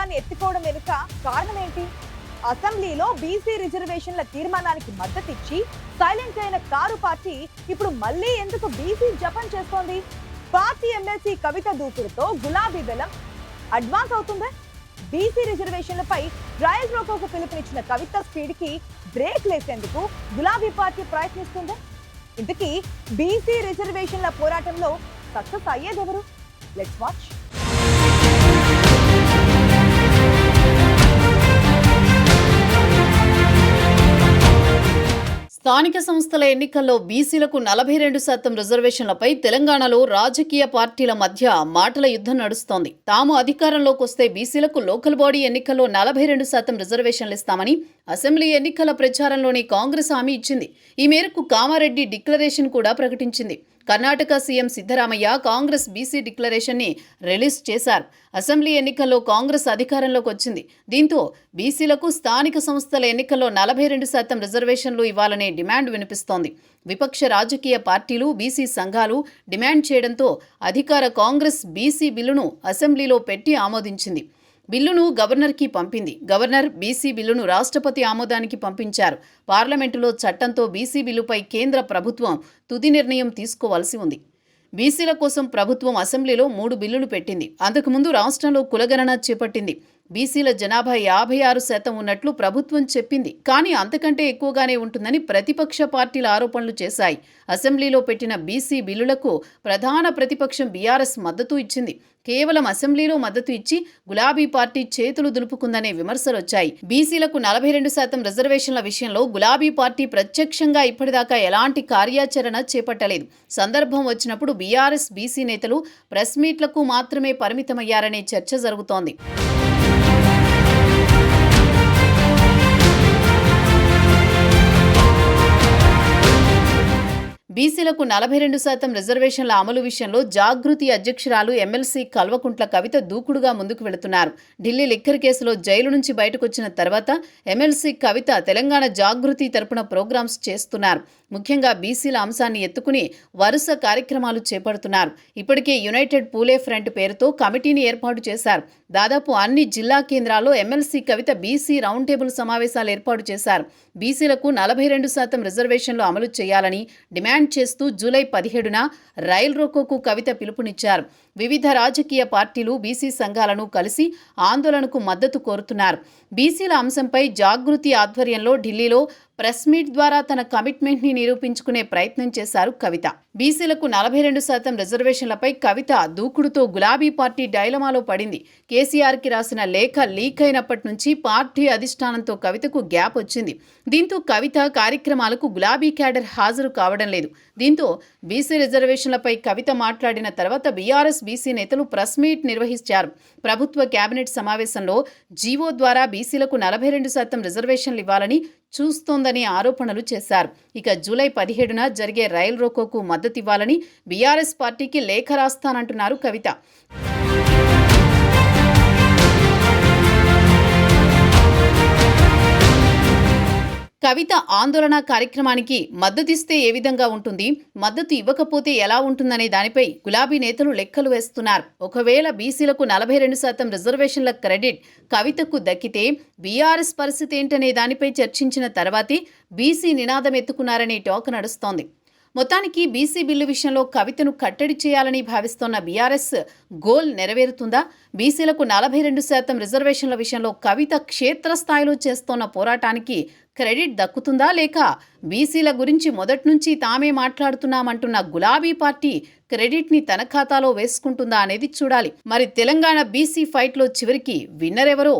వివాదాన్ని ఎత్తుకోవడం వెనుక కారణం ఏంటి? అసెంబ్లీలో బీసీ రిజర్వేషన్ల తీర్మానానికి మద్దతిచ్చి సైలెంట్ అయిన కారు పార్టీ ఇప్పుడు మళ్ళీ ఎందుకు బీసీ జపం చేస్తోంది? పార్టీ ఎమ్మెల్సీ కవిత దూకుడుతో గులాబీ దళం అడ్వాన్స్ అవుతుందా? బీసీ రిజర్వేషన్లపై ట్రయల్ రోకోకు పిలుపునిచ్చిన కవిత స్పీడ్ కి బ్రేక్ లేసేందుకు గులాబీ పార్టీ ప్రయత్నిస్తుందా? ఇంతకీ బీసీ రిజర్వేషన్ల పోరాటంలో సక్సెస్ అయ్యేదెవరు? Let's watch. స్థానిక సంస్థల ఎన్నికల్లో బీసీలకు 42% రిజర్వేషన్లపై తెలంగాణలో రాజకీయ పార్టీల మధ్య మాటల యుద్ధం నడుస్తోంది. తాము అధికారంలోకి వస్తే బీసీలకు లోకల్ బాడీ ఎన్నికల్లో 42% రిజర్వేషన్లు ఇస్తామని అసెంబ్లీ ఎన్నికల ప్రచారంలోని కాంగ్రెస్ హామీ ఇచ్చింది. ఈ మేరకు కామారెడ్డి డిక్లరేషన్ కూడా ప్రకటించింది. Karnataka CM Siddaramaiah Congress BC declaration ని రిలీజ్ చేశారు. అసెంబ్లీ ఎన్నికల్లో కాంగ్రెస్ అధికారంలోకి వచ్చింది. దీంతో బీసీలకు స్థానిక సంస్థల ఎన్నికల్లో 42% రిజర్వేషన్లు ఇవ్వాలనే డిమాండ్ వినిపిస్తోంది. విపక్ష రాజకీయ పార్టీలు, బీసీ సంఘాలు డిమాండ్ చేయడంతో అధికార కాంగ్రెస్ బీసీ బిల్లును అసెంబ్లీలో పెట్టి ఆమోదించింది. బిల్లును గవర్నర్కి పంపింది. గవర్నర్ బీసీ బిల్లును రాష్ట్రపతి ఆమోదానికి పంపించారు. పార్లమెంటులో చట్టంతో బీసీ బిల్లుపై కేంద్ర ప్రభుత్వం తుది నిర్ణయం తీసుకోవాల్సి ఉంది. బీసీల కోసం ప్రభుత్వం అసెంబ్లీలో 3 బిల్లులు పెట్టింది. అంతకుముందు రాష్ట్రంలో కులగణన చేపట్టింది. బీసీల జనాభా 56% ఉన్నట్లు ప్రభుత్వం చెప్పింది. కానీ అంతకంటే ఎక్కువగానే ఉంటుందని ప్రతిపక్ష పార్టీల ఆరోపణలు చేశాయి. అసెంబ్లీలో పెట్టిన బీసీ బిల్లులకు ప్రధాన ప్రతిపక్షం బీఆర్ఎస్ మద్దతు ఇచ్చింది. కేవలం అసెంబ్లీలో మద్దతు ఇచ్చి గులాబీ పార్టీ చేతులు దులుపుకుందనే విమర్శలొచ్చాయి. బీసీలకు 42% రిజర్వేషన్ల విషయంలో గులాబీ పార్టీ ప్రత్యక్షంగా ఇప్పటిదాకా ఎలాంటి కార్యాచరణ చేపట్టలేదు. సందర్భం వచ్చినప్పుడు బీఆర్ఎస్ బీసీ నేతలు ప్రెస్ మీట్లకు మాత్రమే పరిమితమయ్యారనే చర్చ జరుగుతోంది. బీసీలకు 42% రిజర్వేషన్ల అమలు విషయంలో జాగృతి అధ్యక్షురాలు ఎమ్మెల్సీ కల్వకుంట్ల కవిత దూకుడుగా ముందుకు వెళుతున్నారు. ఢిల్లీ లిక్కర్ కేసులో జైలు నుంచి బయటకొచ్చిన తర్వాత ఎమ్మెల్సీ కవిత తెలంగాణ జాగృతి తరపున ప్రోగ్రామ్స్ చేస్తున్నారు. ముఖ్యంగా బీసీల అంశాన్ని ఎత్తుకుని వరుస కార్యక్రమాలు చేపడుతున్నారు. ఇప్పటికే యునైటెడ్ పూలే ఫ్రంట్ పేరుతో కమిటీని ఏర్పాటు చేశారు. దాదాపు అన్ని జిల్లా కేంద్రాల్లో ఎమ్మెల్సీ కవిత బీసీ రౌండ్ టేబుల్ సమావేశాలు ఏర్పాటు చేశారు. బీసీలకు 42% రిజర్వేషన్లు అమలు చేయాలని డిమాండ్ చేస్తూ జూలై 17న రైల్ రోకోకు కవిత పిలుపునిచ్చారు. వివిధ రాజకీయ పార్టీలు, బీసీ సంఘాలను కలిసి ఆందోళనకు మద్దతు కోరుతున్నారు. బీసీల అంశంపై జాగృతి ఆధ్వర్యంలో ఢిల్లీలో ప్రెస్ మీట్ ద్వారా తన కమిట్మెంట్ ని నిరూపించుకునే ప్రయత్నం చేశారు కవిత. బీసీలకు 42% రిజర్వేషన్లపై కవిత దూకుడుతో గులాబీ పార్టీ డైలమాలో పడింది. కేసీఆర్ కి రాసిన లేఖ లీక్ అయినప్పటి నుంచి పార్టీ అధిష్టానంతో కవితకు గ్యాప్ వచ్చింది. దీంతో కవిత కార్యక్రమాలకు గులాబీ క్యాడర్ హాజరు కావడం లేదు. దీంతో బీసీ రిజర్వేషన్లపై కవిత మాట్లాడిన తర్వాత బీఆర్ఎస్ బీసీ నేతలు ప్రెస్ మీట్ నిర్వహించారు. ప్రభుత్వ కేబినెట్ సమావేశంలో జీవో ద్వారా బీసీలకు 42% రిజర్వేషన్లు ఇవ్వాలని చూస్తోందని ఆరోపణలు చేశారు. ఇక జూలై 17న జరిగే రైల్ రోకోకు మద్దతివ్వాలని బీఆర్ఎస్ పార్టీకి లేఖ రాస్తానంటున్నారు కవిత. కవిత ఆందోళన కార్యక్రమానికి మద్దతిస్తే ఏ విధంగా ఉంటుంది, మద్దతు ఇవ్వకపోతే ఎలా ఉంటుందనే దానిపై గులాబీ నేతలు లెక్కలు వేస్తున్నారు. ఒకవేళ బీసీలకు 42% రిజర్వేషన్ల క్రెడిట్ కవితకు దక్కితే బీఆర్ఎస్ పరిస్థితి ఏంటనే దానిపై చర్చించిన తర్వాతే బీసీ నినాదం ఎత్తుకున్నారనే టాక్ నడుస్తోంది. మొత్తానికి బీసీ బిల్లు విషయంలో కవితను కట్టడి చేయాలని భావిస్తోన్న బీఆర్ఎస్ గోల్ నెరవేరుతుందా? బీసీలకు 42% రిజర్వేషన్ల విషయంలో కవిత క్షేత్రస్థాయిలో చేస్తోన్న పోరాటానికి క్రెడిట్ దక్కుతుందా, లేక బీసీల గురించి మొదటి నుంచి తామే మాట్లాడుతున్నామంటున్న గులాబీ పార్టీ క్రెడిట్ ని తన ఖాతాలో వేసుకుంటుందా అనేది చూడాలి. మరి తెలంగాణ బీసీ ఫైట్లో చివరికి విన్నర్ ఎవరో?